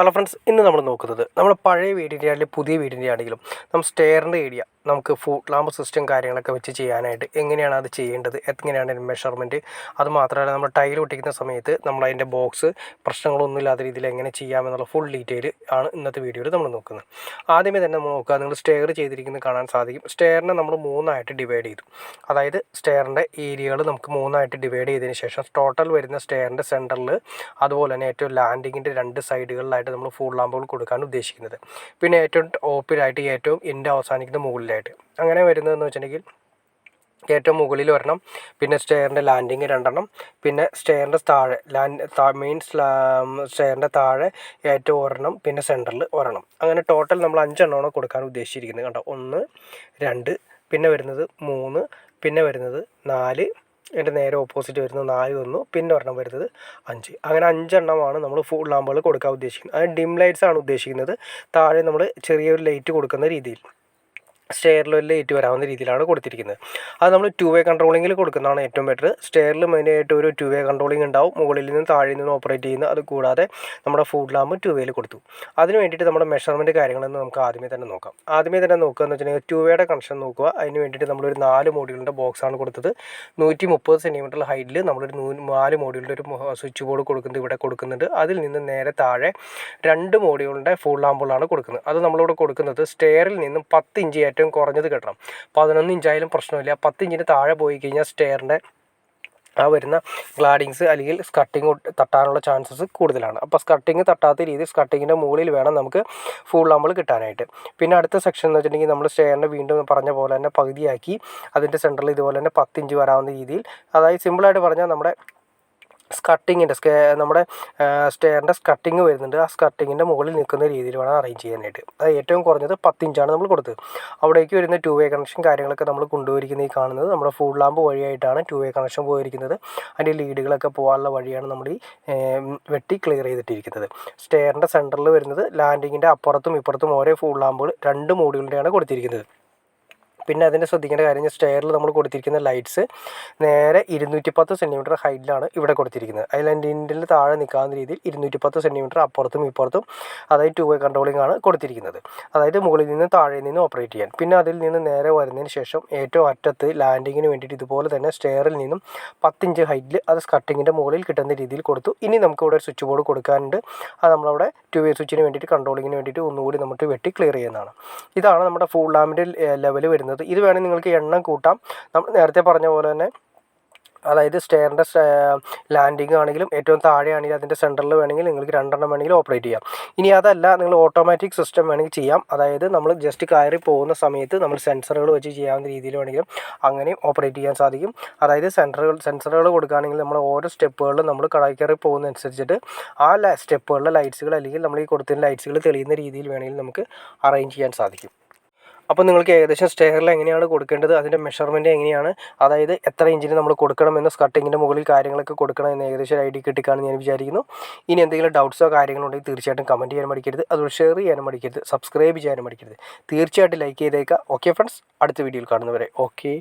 Hello friends, ഇന്ന് നമ്മൾ നോക്കുന്നത് നമ്മുടെ പഴയ വീടിൻ്റെ ആണെങ്കിലും പുതിയ വീടിൻ്റെ ആണെങ്കിലും നമ്മൾ സ്റ്റെയറിൻ്റെ ഏരിയ നമുക്ക് ഫുട് ലാമ്പ് സിസ്റ്റം കാര്യങ്ങളൊക്കെ വെച്ച് ചെയ്യാനായിട്ട് എങ്ങനെയാണ് അത് ചെയ്യേണ്ടത്, എങ്ങനെയാണ് അതിൻ്റെ മെഷർമെൻറ്റ്, അത് മാത്രമല്ല നമ്മൾ ടൈൽ ഒട്ടിക്കുന്ന സമയത്ത് നമ്മൾ അതിൻ്റെ ബോക്സ് പ്രശ്നങ്ങളൊന്നും ഇല്ലാത്ത രീതിയിൽ എങ്ങനെ ചെയ്യാമെന്നുള്ള ഫുൾ ഡീറ്റെയിൽ ആണ് ഇന്നത്തെ വീഡിയോയിൽ നമ്മൾ നോക്കുന്നത്. ആദ്യമേ തന്നെ നമ്മൾ നോക്കുക, നിങ്ങൾ സ്റ്റെയർ ചെയ്തിരിക്കുന്നത് കാണാൻ സാധിക്കും. സ്റ്റെയറിനെ നമ്മൾ മൂന്നായിട്ട് ഡിവൈഡ് ചെയ്തു. അതായത് സ്റ്റെയറിൻ്റെ ഏരിയകൾ നമുക്ക് മൂന്നായിട്ട് ഡിവൈഡ് ചെയ്തതിന് ശേഷം ടോട്ടൽ വരുന്ന സ്റ്റെയറിൻ്റെ സെൻറ്ററിൽ അതുപോലെ തന്നെ ഏറ്റവും ലാൻഡിങ്ങിൻ്റെ രണ്ട് സൈഡുകളിലായിട്ട് നമ്മൾ ഫുൾ ലാമ്പുകൾ കൊടുക്കാൻ ഉദ്ദേശിക്കുന്നത്. പിന്നെ ഏറ്റവും ടോപ്പിലായിട്ട് ഏറ്റവും എൻ്റെ അവസാനിക്കുന്ന മുകളിലായിട്ട് അങ്ങനെ വരുന്നതെന്ന് വെച്ചിട്ടുണ്ടെങ്കിൽ ഏറ്റവും മുകളിൽ ഒരെണ്ണം, പിന്നെ സ്റ്റെയറിൻ്റെ ലാൻഡിങ് രണ്ടെണ്ണം, പിന്നെ സ്റ്റെയറിൻ്റെ താഴെ മെയിൻ സ്റ്റെയറിൻ്റെ താഴെ ഏറ്റവും ഒരെണ്ണം, പിന്നെ സെൻറ്ററിൽ ഒരെണ്ണം. അങ്ങനെ ടോട്ടൽ നമ്മൾ 5 എണ്ണമാണ് കൊടുക്കാൻ ഉദ്ദേശിച്ചിരിക്കുന്നത്. കണ്ടോ, 1 2, പിന്നെ വരുന്നത് 3, പിന്നെ വരുന്നത് 4, എൻ്റെ നേരെ ഓപ്പോസിറ്റ് വരുന്നത് 4 1, പിന്നെ ഒരെണ്ണം വരുന്നത് 5. അങ്ങനെ 5 എണ്ണമാണ് നമ്മൾ ഫുൾ ലാമ്പുകൾ കൊടുക്കാൻ ഉദ്ദേശിക്കുന്നത്. അത് ഡിം ലൈറ്റ്സ് ആണ് ഉദ്ദേശിക്കുന്നത്. താഴെ നമ്മൾ ചെറിയൊരു ലൈറ്റ് കൊടുക്കുന്ന രീതിയിൽ സ്റ്റെയറിൽ ഒരു ലൈറ്റ് വരാവുന്ന രീതിയിലാണ് കൊടുത്തിരിക്കുന്നത്. അത് നമ്മൾ 2 വേ കൺട്രോളിങ്ങിൽ കൊടുക്കുന്നതാണ് ഏറ്റവും ബെറ്റർ. സ്റ്റെയറിൽ മെയിനായിട്ട് ഒരു 2 വേ കൺട്രോളിങ് ഉണ്ടാവും, മുകളിൽ നിന്നും താഴെ നിന്നും ഓപ്പറേറ്റ് ചെയ്യുന്ന. അത് കൂടാതെ നമ്മുടെ ഫുഡ് ലാമ്പ് 2 വേയിൽ കൊടുത്തു. അതിന് വേണ്ടിയിട്ട് നമ്മുടെ മെഷർമെൻറ്റ് കാര്യങ്ങളെന്ന് നമുക്ക് ആദ്യമേ തന്നെ നോക്കുക. ആദ്യമേ തന്നെ നോക്കുക എന്ന് വെച്ചിട്ടുണ്ടെങ്കിൽ 2 വേയുടെ കണക്ഷൻ നോക്കുക. അതിന് വേണ്ടിയിട്ട് നമ്മളൊരു 4 മോഡ്യൂളിൻ്റെ ബോക്സാണ് കൊടുത്തത്. 130 സെൻറ്റിമീറ്റർ ഹൈറ്റിൽ നമ്മളൊരു 4 മോഡ്യൂളിൻ്റെ ഒരു സ്വിച്ച് ബോർഡ് കൊടുക്കുന്നത് ഇവിടെ കൊടുക്കുന്നുണ്ട്. അതിൽ നിന്ന് നേരെ താഴെ 2 മോഡ്യൂളിൻ്റെ ഫുൾ ലാമ്പുകളാണ് കൊടുക്കുന്നത്. അത് നമ്മളിവിടെ കൊടുക്കുന്നത് സ്റ്റെയറിൽ നിന്നും 10 ഇഞ്ച് ഏറ്റവും കുറഞ്ഞത് കെട്ടണം. 11 ഇഞ്ചായാലും പ്രശ്നമില്ല. 10 ഇഞ്ചിന് താഴെ പോയി കഴിഞ്ഞാൽ സ്റ്റെയറിൻ്റെ ആ വരുന്ന ഗ്ലാഡിങ്സ് അല്ലെങ്കിൽ സ്കട്ടിങ് തട്ടാനുള്ള ചാൻസസ് കൂടുതലാണ്. അപ്പോൾ സ്കട്ടിങ് തട്ടാത്ത രീതിയിൽ സ്കട്ടിങ്ങിൻ്റെ മുകളിൽ വേണം നമുക്ക് ഫുൾ ലാമ്പുകൾ കിട്ടാനായിട്ട്. പിന്നെ അടുത്ത സെക്ഷൻ എന്ന് വെച്ചിട്ടുണ്ടെങ്കിൽ നമ്മൾ സ്റ്റെയറിൻ്റെ വീണ്ടും പറഞ്ഞ പോലെ തന്നെ പകുതിയാക്കി അതിൻ്റെ സെൻറ്ററിൽ ഇതുപോലെ തന്നെ 10 ഇഞ്ച് വരാവുന്ന രീതിയിൽ, അതായത് സിമ്പിളായിട്ട് പറഞ്ഞാൽ നമ്മുടെ സ്കട്ടിങ്ങിൻ്റെ നമ്മുടെ സ്റ്റെയറിൻ്റെ സ്കട്ടിങ് വരുന്നുണ്ട്. ആ സ്കട്ടിങ്ങിൻ്റെ മുകളിൽ നിൽക്കുന്ന രീതിയിൽ വേണം അറേഞ്ച് ചെയ്യാനായിട്ട്. അത് ഏറ്റവും കുറഞ്ഞത് 10 ഇഞ്ചാണ് നമ്മൾ കൊടുത്തത്. അവിടേക്ക് വരുന്ന 2 വേ കണക്ഷൻ കാര്യങ്ങളൊക്കെ നമ്മൾ കൊണ്ടുപോയിരിക്കുന്നത് ഈ കാണുന്നത് നമ്മുടെ ഫുൾ ലാമ്പ് വഴിയായിട്ടാണ് 2 വേ കണക്ഷൻ പോയിരിക്കുന്നത്. അതിൻ്റെ ലീഡുകളൊക്കെ പോകാനുള്ള വഴിയാണ് നമ്മൾ ഈ വെട്ടി ക്ലിയർ ചെയ്തിട്ടിരിക്കുന്നത്. സ്റ്റെയറിൻ്റെ സെൻറ്ററിൽ വരുന്നത് ലാൻഡിങ്ങിൻ്റെ അപ്പുറത്തും ഇപ്പുറത്തും ഓരോ ഫുൾ ലാമ്പുകൾ 2 മോഡ്യൂളിൻ്റെയാണ് കൊടുത്തിരിക്കുന്നത്. പിന്നെ അതിൻ്റെ ശ്രദ്ധിക്കേണ്ട കാര്യം, സ്റ്റെയറിൽ നമ്മൾ കൊടുത്തിരിക്കുന്ന ലൈറ്റ്സ് നേരെ 210 സെൻറ്റിമീറ്റർ ഹൈറ്റിലാണ് ഇവിടെ കൊടുത്തിരിക്കുന്നത്. ഐലൻഡിൻ്റെ താഴെ നിൽക്കാവുന്ന രീതിയിൽ 210 സെൻറ്റിമീറ്റർ അപ്പുറത്തും ഇപ്പുറത്തും, അതായത് 2 വേ കൺട്രോളിംഗ് ആണ് കൊടുത്തിരിക്കുന്നത്. അതായത് മുകളിൽ നിന്ന് താഴെ നിന്ന് ഓപ്പറേറ്റ് ചെയ്യാൻ. പിന്നെ അതിൽ നിന്ന് നേരെ വരുന്നതിന് ശേഷം ഏറ്റവും അറ്റത്ത് ലാൻഡിങ്ങിന് വേണ്ടിയിട്ട് ഇതുപോലെ തന്നെ സ്റ്റെയറിൽ നിന്നും 10 ഇഞ്ച് ഹൈറ്റിൽ അത് സ്കട്ടിങ്ങിൻ്റെ മുകളിൽ കിട്ടുന്ന രീതിയിൽ കൊടുത്തു. ഇനി നമുക്ക് ഇവിടെ ഒരു സ്വിച്ച് ബോർഡ് കൊടുക്കാനുണ്ട്. അത് നമ്മളവിടെ 2 വേ സ്വിച്ചിന് വേണ്ടിയിട്ട് കൺട്രോളിങ്ങിന് വേണ്ടിയിട്ട് ഒന്നുകൂടി നമുക്ക് വെട്ടി ക്ലിയർ ചെയ്യുന്നതാണ്. ഇതാണ് നമ്മുടെ ഫുൾ ലാമ്പിൻ്റെ ലെവൽ വരുന്നത്. ഇത് വേണമെങ്കിൽ നിങ്ങൾക്ക് എണ്ണം കൂട്ടാം. നമ്മൾ നേരത്തെ പറഞ്ഞ പോലെ തന്നെ, അതായത് സ്റ്റെയറിൻ്റെ ലാൻഡിങ് ആണെങ്കിലും ഏറ്റവും താഴെയാണെങ്കിൽ അതിൻ്റെ സെൻറ്ററിൽ വേണമെങ്കിൽ നിങ്ങൾക്ക് 2 എണ്ണം വേണമെങ്കിൽ ഓപ്പറേറ്റ് ചെയ്യാം. ഇനി അതല്ല, നിങ്ങൾ ഓട്ടോമാറ്റിക് സിസ്റ്റം വേണമെങ്കിൽ ചെയ്യാം. അതായത് നമ്മൾ ജസ്റ്റ് കയറി പോകുന്ന സമയത്ത് നമ്മൾ സെൻസറുകൾ വെച്ച് ചെയ്യാവുന്ന രീതിയിൽ വേണമെങ്കിലും അങ്ങനെയും ഓപ്പറേറ്റ് ചെയ്യാൻ സാധിക്കും. അതായത് സെൻസറുകൾ കൊടുക്കുകയാണെങ്കിൽ നമ്മൾ ഓരോ സ്റ്റെപ്പുകളിലും നമ്മൾ കയറി പോകുന്നതനുസരിച്ചിട്ട് ആ സ്റ്റെപ്പുകളിലെ ലൈറ്റ്സുകൾ അല്ലെങ്കിൽ നമ്മൾ ഈ കൊടുത്തിരുന്ന ലൈറ്റ്സുകൾ തെളിയുന്ന രീതിയിൽ വേണമെങ്കിൽ നമുക്ക് അറേഞ്ച് ചെയ്യാൻ സാധിക്കും. അപ്പോൾ നിങ്ങൾക്ക് ഏകദേശം സ്റ്റെയറിൽ എങ്ങനെയാണ് കൊടുക്കേണ്ടത്, അതിൻ്റെ മെഷർമെൻറ്റ് എങ്ങനെയാണ്, അതായത് എത്ര ഇഞ്ചിന് നമ്മൾ കൊടുക്കണമെന്ന്, സ്കട്ടിങ്ങിൻ്റെ മുകളിൽ കാര്യങ്ങളൊക്കെ കൊടുക്കണം എന്ന് ഏകദേശം ഒരു ഐഡിയ കിട്ടിക്കാണെന്ന് ഞാൻ വിചാരിക്കുന്നു. ഇനി എന്തെങ്കിലും ഡൗട്ട്സോ കാര്യങ്ങളോ ഉണ്ടെങ്കിൽ തീർച്ചയായിട്ടും കമൻറ്റ് ചെയ്യാൻ മടിക്കരുത്. അതുപോലെ ഷെയർ ചെയ്യാനും മടിക്കരുത്, സബ്സ്ക്രൈബ് ചെയ്യാനും മടിക്കരുത്. തീർച്ചയായിട്ടും ലൈക്ക് ചെയ്തേക്കുക. ഓക്കെ ഫ്രണ്ട്സ്, അടുത്ത വീഡിയോയിൽ കാണുന്നവരെ ഓക്കെ.